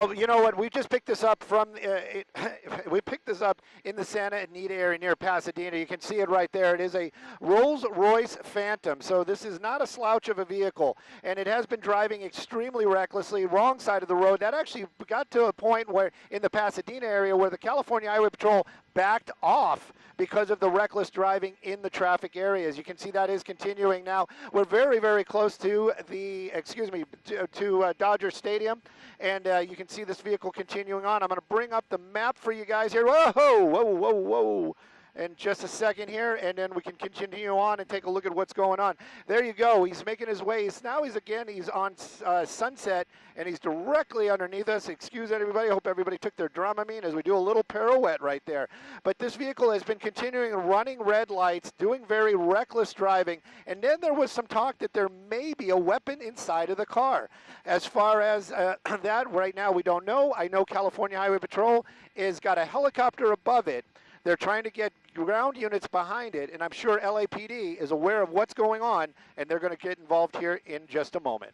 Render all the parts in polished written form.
Oh, you know what? We just picked this up from we picked this up in the Santa Anita area near Pasadena. You can see it right there. It is a Rolls Royce Phantom. So this is not a slouch of a vehicle, and it has been driving extremely recklessly, wrong side of the road. That actually got to a point where in the Pasadena area where the California Highway Patrol backed off because of the reckless driving in the traffic area. As you can see, that is continuing now. We're very, very close to the, to Dodger Stadium, and you can see this vehicle continuing on. I'm going to bring up the map for you guys here. Whoa, whoa, whoa, whoa. In just a second here, and then we can continue on and take a look at what's going on. There you go. He's making his way. He's on Sunset, and he's directly underneath us. Excuse everybody. I hope everybody took their Dramamine as we do a little pirouette right there. But this vehicle has been continuing running red lights, doing very reckless driving, and then there was some talk that there may be a weapon inside of the car. As far as that, right now we don't know. I know California Highway Patrol has got a helicopter above it. They're trying to get ground units behind it, and I'm sure LAPD is aware of what's going on, and they're going to get involved here in just a moment.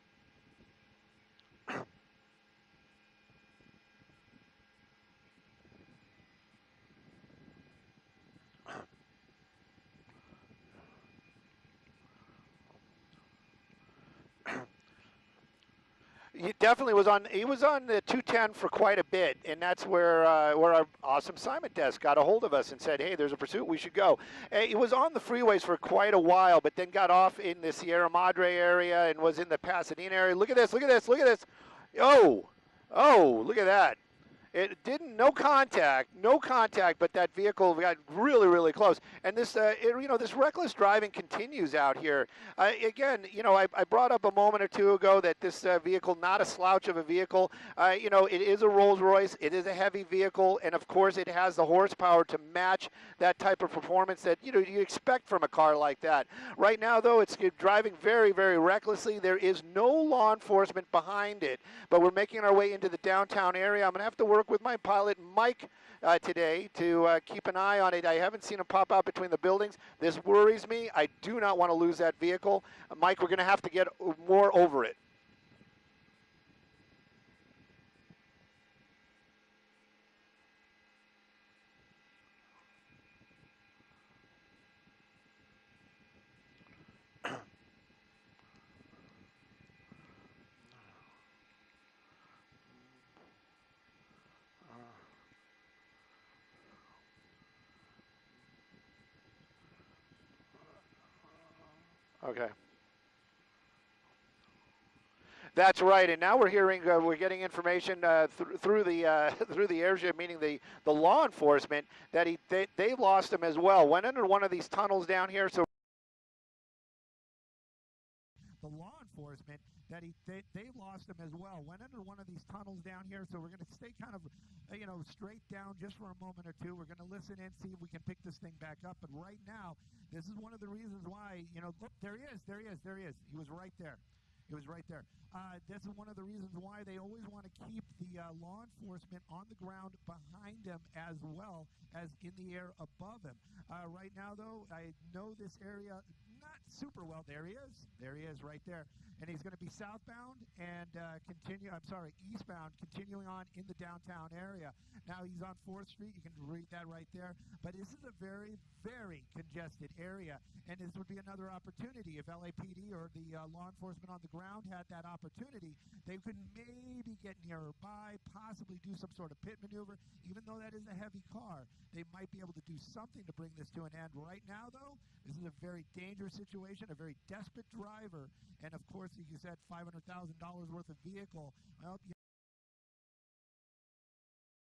He definitely was on. He was on the 210 for quite a bit, and that's where our awesome Simon desk got a hold of us and said, "Hey, there's a pursuit. We should go." He was on the freeways for quite a while, but then got off in the Sierra Madre area and was in the Pasadena area. Look at this! Look at this! Look at this! Oh! Look at that! It didn't, no contact, but that vehicle got really, really close. And this, this reckless driving continues out here. Again, I brought up a moment or two ago that this vehicle, not a slouch of a vehicle. It is a Rolls Royce. It is a heavy vehicle, and of course, it has the horsepower to match that type of performance that you expect from a car like that. Right now, though, it's driving very, very recklessly. There is no law enforcement behind it, but we're making our way into the downtown area. I'm going to have to work with my pilot, Mike, today to keep an eye on it. I haven't seen him pop out between the buildings. This worries me. I do not want to lose that vehicle. Mike, we're going to have to get more over it. Okay. That's right, and now we're hearing, we're getting information through the through the airship, meaning the law enforcement, that they lost him as well. Went under one of these tunnels down here, so the law enforcement that they lost him as well. Went under one of these tunnels down here, so we're going to stay kind of straight down just for a moment or two. We're going to listen in, see if we can pick this thing back up. But right now, this is one of the reasons why look, there he is. He was right there. It was right there. This is one of the reasons why they always want to keep the law enforcement on the ground behind him as well as in the air above him. Right now, though, I know this area not super well. There he is. There he is right there. And he's going to be southbound and eastbound, continuing on in the downtown area. Now he's on 4th Street. You can read that right there. But this is a very, very congested area. And this would be another opportunity if LAPD or the law enforcement on the ground had that opportunity. They could maybe get nearby, possibly do some sort of pit maneuver. Even though that is a heavy car, they might be able to do something to bring this to an end. Right now, though, this is a very dangerous situation, a very desperate driver, and of course, like you said, $500,000 worth of vehicle. Well,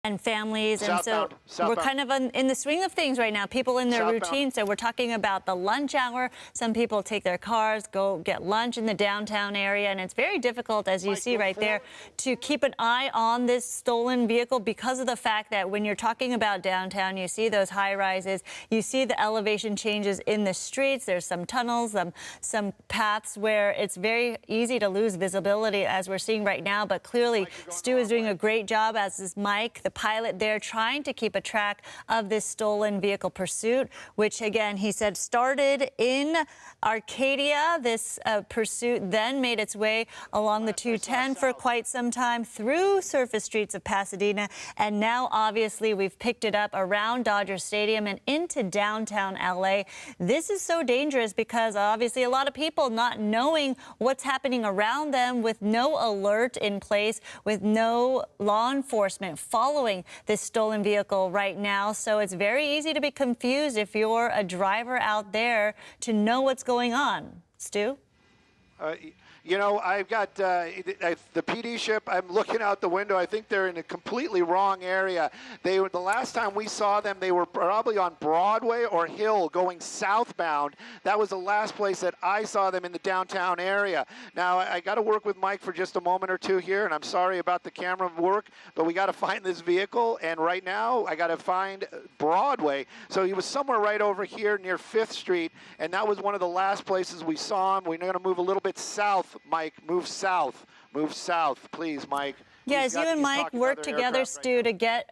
and families, and southbound. We're kind of in the swing of things right now. People in their routine. So we're talking about the lunch hour. Some people take their cars, go get lunch in the downtown area, and it's very difficult, as you see right there, to keep an eye on this stolen vehicle because of the fact that when you're talking about downtown, you see those high rises, you see the elevation changes in the streets. There's some tunnels, some paths where it's very easy to lose visibility, as we're seeing right now. But clearly, Stu is doing a great job, as is Mike, the the pilot there trying to keep a track of this stolen vehicle pursuit, which again, he said started in Arcadia. This pursuit then made its way along the 210 for quite some time through surface streets of Pasadena. And now, obviously, we've picked it up around Dodger Stadium and into downtown LA. This is so dangerous because obviously a lot of people not knowing what's happening around them with no alert in place, with no law enforcement following this stolen vehicle right now. So it's very easy to be confused if you're a driver out there to know what's going on. Stu? You know, I've got the PD ship. I'm looking out the window. I think they're in a completely wrong area. The last time we saw them, they were probably on Broadway or Hill going southbound. That was the last place that I saw them in the downtown area. Now, I got to work with Mike for just a moment or two here, and I'm sorry about the camera work, but we got to find this vehicle, and right now I got to find Broadway. So he was somewhere right over here near 5th Street, and that was one of the last places we saw him. We're going to move a little bit south. Mike, move south. Move south, please, Mike. Yes, you and Mike work together, Stu, to get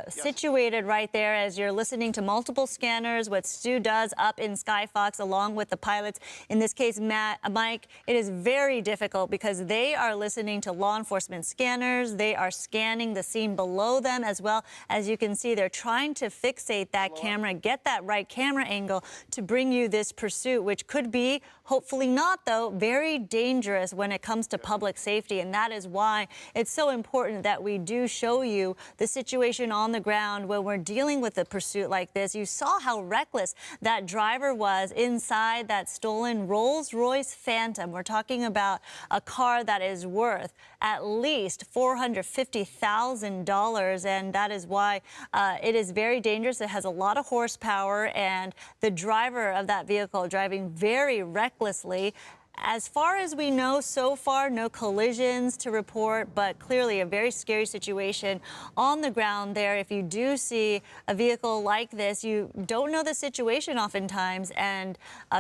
situated right there as you're listening to multiple scanners, what Stu does up in Skyfox along with the pilots. In this case, Mike, it is very difficult because they are listening to law enforcement scanners. They are scanning the scene below them as well. As you can see, they're trying to fixate that camera, get that right camera angle to bring you this pursuit, which could be, hopefully not, though, very dangerous when it comes to public safety. And that is why it's so important that we do show you the situation on the ground when we're dealing with a pursuit like this. You saw how reckless that driver was inside that stolen Rolls Royce Phantom. We're talking about a car that is worth at least $450,000, and that is why it is very dangerous. It has a lot of horsepower, and the driver of that vehicle driving very recklessly. As far as we know so far, no collisions to report, but clearly a very scary situation on the ground there. If you do see a vehicle like this, you don't know the situation oftentimes, and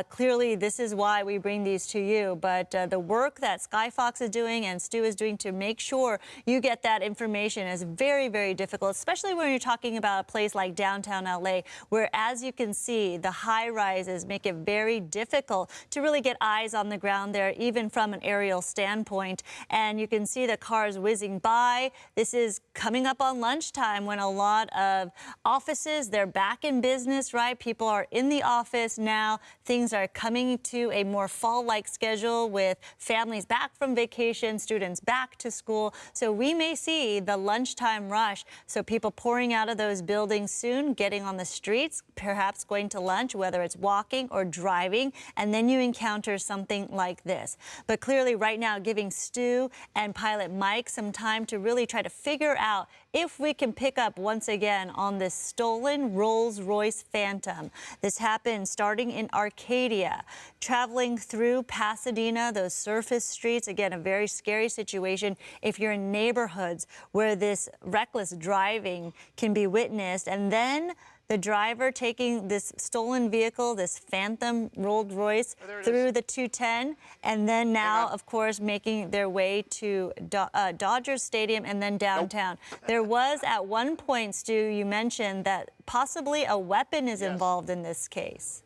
clearly this is why we bring these to you. But the work that Skyfox is doing and Stu is doing to make sure you get that information is very, very difficult, especially when you're talking about a place like downtown LA, where, as you can see, the high rises make it very difficult to really get eyes on the ground there, even from an aerial standpoint. And you can see the cars whizzing by. This is coming up on lunchtime when a lot of offices, they're back in business, right? People are in the office now. Things are coming to a more fall-like schedule with families back from vacation, students back to school. So we may see the lunchtime rush. So people pouring out of those buildings soon, getting on the streets, perhaps going to lunch, whether it's walking or driving, and then you encounter something like this. But clearly right now, giving Stu and pilot Mike some time to really try to figure out if we can pick up once again on this stolen Rolls Royce Phantom. This happened starting in Arcadia, traveling through Pasadena, those surface streets. Again, a very scary situation if you're in neighborhoods where this reckless driving can be witnessed. And then the driver taking this stolen vehicle, this Phantom Rolls Royce, through the 210, and then now, of course, making their way to Dodger Stadium and then downtown. There was at one point, Stu, you mentioned that possibly a weapon is involved in this case.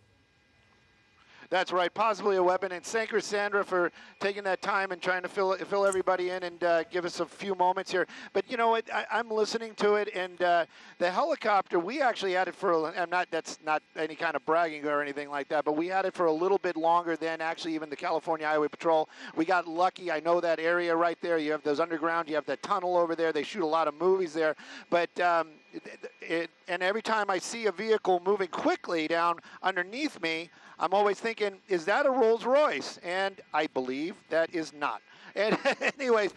That's right, possibly a weapon. And thank you, Sandra, for taking that time and trying to fill everybody in and give us a few moments here. But you know what? I'm listening to it, and the helicopter, we actually had it for, that's not any kind of bragging or anything like that, but we had it for a little bit longer than actually even the California Highway Patrol. We got lucky. I know that area right there. You have those underground, you have that tunnel over there. They shoot a lot of movies there. But and every time I see a vehicle moving quickly down underneath me, I'm always thinking, is that a Rolls Royce? And I believe that is not. And anyways,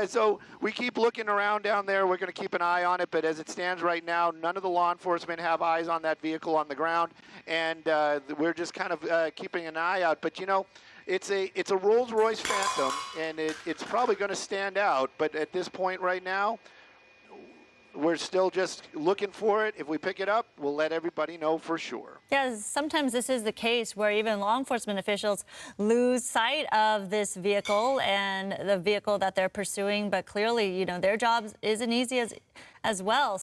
so we keep looking around down there. We're going to keep an eye on it. But as it stands right now, none of the law enforcement have eyes on that vehicle on the ground. And we're just kind of keeping an eye out. But, you know, it's a Rolls Royce Phantom, and it's probably going to stand out. But at this point right now, we're still just looking for it. If we pick it up, we'll let everybody know for sure. Yeah, sometimes this is the case where even law enforcement officials lose sight of this vehicle and the vehicle that they're pursuing. But clearly, you know, their job isn't easy as well.